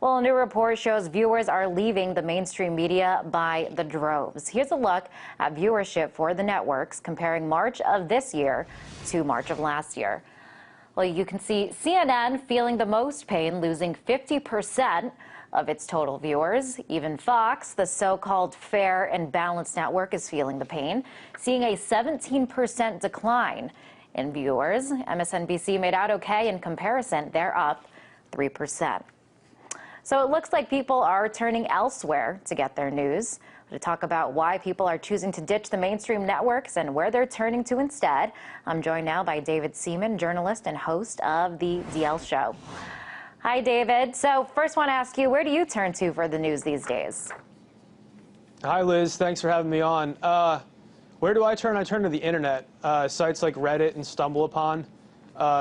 Well, a new report shows viewers are leaving the mainstream media by the droves. Here's a look at viewership for the networks comparing March of this year to March of last year. Well, you can see CNN feeling the most pain, losing 50% of its total viewers. Even Fox, the so-called fair and balanced network, is feeling the pain, seeing a 17% decline in viewers. MSNBC made out okay in comparison. They're up 3%. So it looks like people are turning elsewhere to get their news. To talk about why people are choosing to ditch the mainstream networks and where they're turning to instead, I'm joined now by David Seaman, journalist and host of the DL Show. Hi, David. So first want to ask you, where do you turn to for the news these days? Hi, Liz. Thanks for having me on. Where do I turn? I turn to the internet. Sites like Reddit and StumbleUpon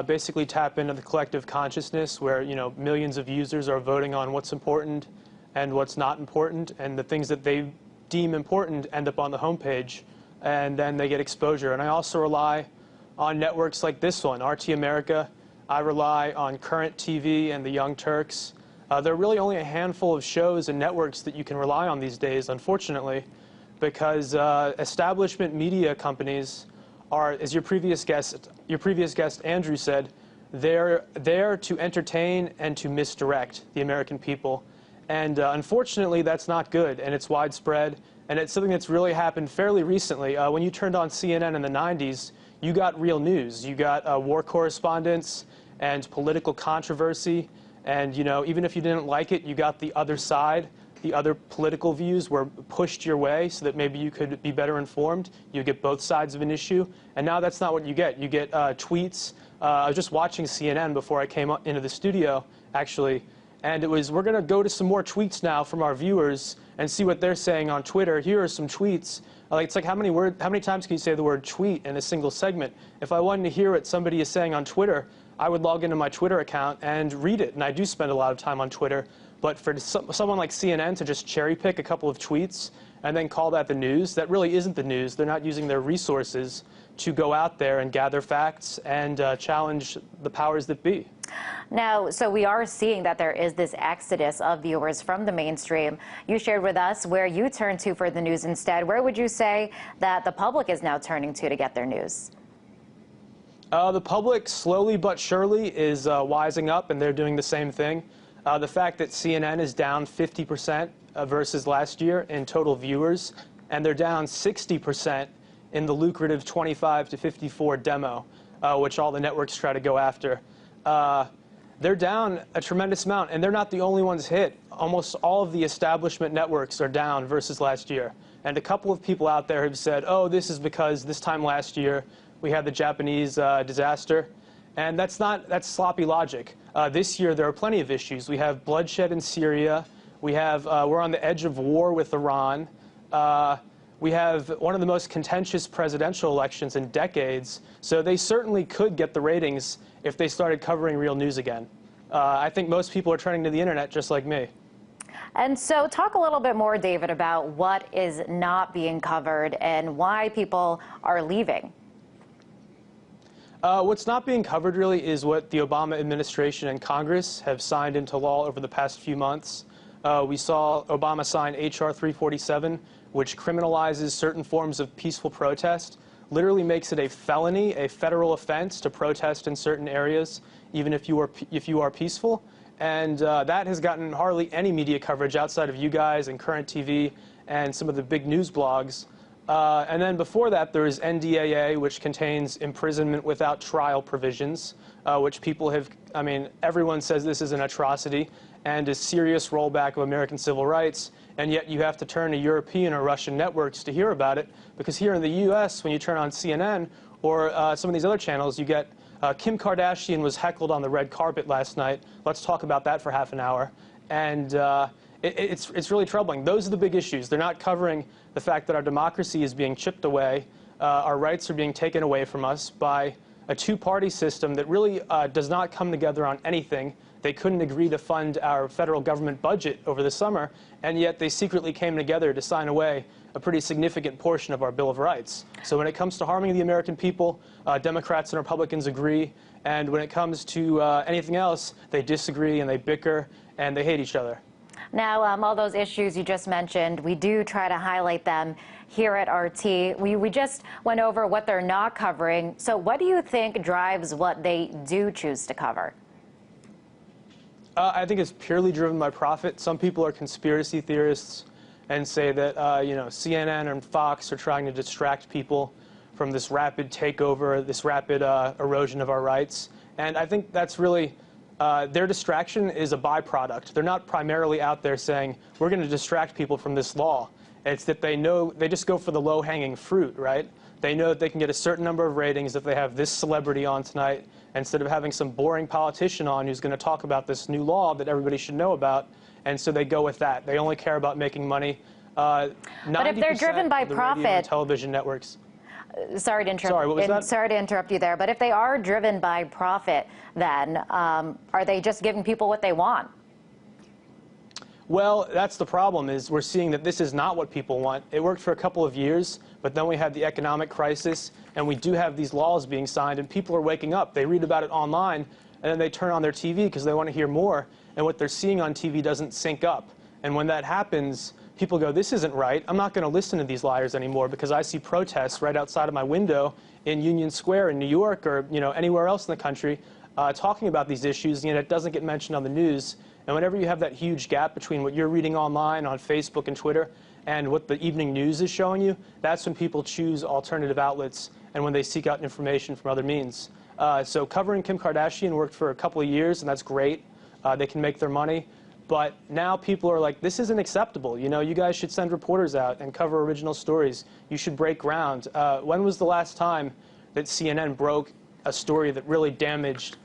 basically tap into the collective consciousness where, millions of users are voting on what's important and what's not important, and the things that they deem important end up on the homepage, and then they get exposure. And I also rely on networks like this one, RT America. I rely on Current TV and the Young Turks. There are really only a handful of shows and networks that you can rely on these days, unfortunately, because establishment media companies are, as your previous guest Andrew said, they're there to entertain and to misdirect the American people. And unfortunately, that's not good, and it's widespread, and it's something that's really happened fairly recently. When you turned on CNN in the 90s, you got real news. You got war correspondents and political controversy, and even if you didn't like it, you got the other side. The other political views were pushed your way so that maybe you could be better informed. You get both sides of an issue, and now that's not what you get. You get tweets. I was just watching CNN before I came into the studio, actually, and it was, we're going to go to some more tweets now from our viewers and see what they're saying on Twitter. Here are some tweets. It's like how many times can you say the word tweet in a single segment? If I wanted to hear what somebody is saying on Twitter, I would log into my Twitter account and read it, and I do spend a lot of time on Twitter. But for someone like CNN to just cherry pick a couple of tweets and then call that the news, that really isn't the news. They're not using their resources to go out there and gather facts and challenge the powers that be. Now, so we are seeing that there is this exodus of viewers from the mainstream. You shared with us where you turn to for the news instead. Where would you say that the public is now turning to get their news? The public, slowly but surely, is wising up, and they're doing the same thing. The fact that CNN is down 50% versus last year in total viewers, and they're down 60% in the lucrative 25 to 54 demo, which all the networks try to go after. They're down a tremendous amount, and they're not the only ones hit. Almost all of the establishment networks are down versus last year. And a couple of people out there have said, oh, this is because this time last year we had the Japanese disaster. And that's sloppy logic. This year there are plenty of issues. We have bloodshed in Syria. We're on the edge of war with Iran. We have one of the most contentious presidential elections in decades. So they certainly could get the ratings if they started covering real news again. I think most people are turning to the internet just like me. And so talk a little bit more, David, about what is not being covered and why people are leaving. What's not being covered really is what the Obama administration and Congress have signed into law over the past few months. We saw Obama sign H.R. 347, which criminalizes certain forms of peaceful protest, literally makes it a felony, a federal offense to protest in certain areas, even if you are peaceful. And that has gotten hardly any media coverage outside of you guys and Current TV and some of the big news blogs. And then before that, there is NDAA, which contains imprisonment without trial provisions, which people have, everyone says this is an atrocity and a serious rollback of American civil rights, and yet you have to turn to European or Russian networks to hear about it, because here in the U.S., when you turn on CNN or some of these other channels, you get Kim Kardashian was heckled on the red carpet last night. Let's talk about that for half an hour. And it's really troubling. Those are the big issues. They're not covering the fact that our democracy is being chipped away. Our rights are being taken away from us by a two-party system that really does not come together on anything. They couldn't agree to fund our federal government budget over the summer, and yet they secretly came together to sign away a pretty significant portion of our Bill of Rights. So when it comes to harming the American people, Democrats and Republicans agree, And when it comes to anything else, they disagree and they bicker and they hate each other. Now, all those issues you just mentioned, we do try to highlight them here at RT. We just went over what they're not covering. So what do you think drives what they do choose to cover? I think it's purely driven by profit. Some people are conspiracy theorists and say that CNN and Fox are trying to distract people from this rapid takeover, this rapid erosion of our rights. And I think that's really their distraction is a byproduct. They're not primarily out there saying, we're going to distract people from this law. It's that they know, they just go for the low-hanging fruit, right? They know that they can get a certain number of ratings if they have this celebrity on tonight, instead of having some boring politician on who's going to talk about this new law that everybody should know about. And so they go with that. They only care about making money. But if they're driven by profit, and television networks. Sorry to interrupt. Sorry, what was that? Sorry to interrupt you there. But if they are driven by profit, then are they just giving people what they want? Well, that's the problem, is we're seeing that this is not what people want. It worked for a couple of years, but then we had the economic crisis, and we do have these laws being signed, and people are waking up. They read about it online, and then they turn on their TV because they want to hear more, and what they're seeing on TV doesn't sync up. And when that happens, people go, this isn't right. I'm not going to listen to these liars anymore because I see protests right outside of my window in Union Square in New York or anywhere else in the country talking about these issues, and yet it doesn't get mentioned on the news. And whenever you have that huge gap between what you're reading online on Facebook and Twitter and what the evening news is showing you, that's when people choose alternative outlets and when they seek out information from other means. So covering Kim Kardashian worked for a couple of years, and that's great. They can make their money. But now people are like, this isn't acceptable. You guys should send reporters out and cover original stories. You should break ground. When was the last time that CNN broke a story that really damaged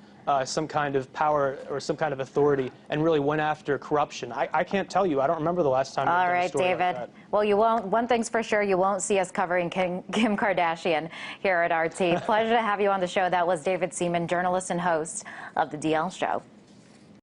some kind of power or some kind of authority and really went after corruption? I can't tell you. I don't remember the last time. All right, David. Like that. Well, you won't. One thing's for sure, you won't see us covering Kim Kardashian here at RT. Pleasure to have you on the show. That was David Seaman, journalist and host of The DL Show.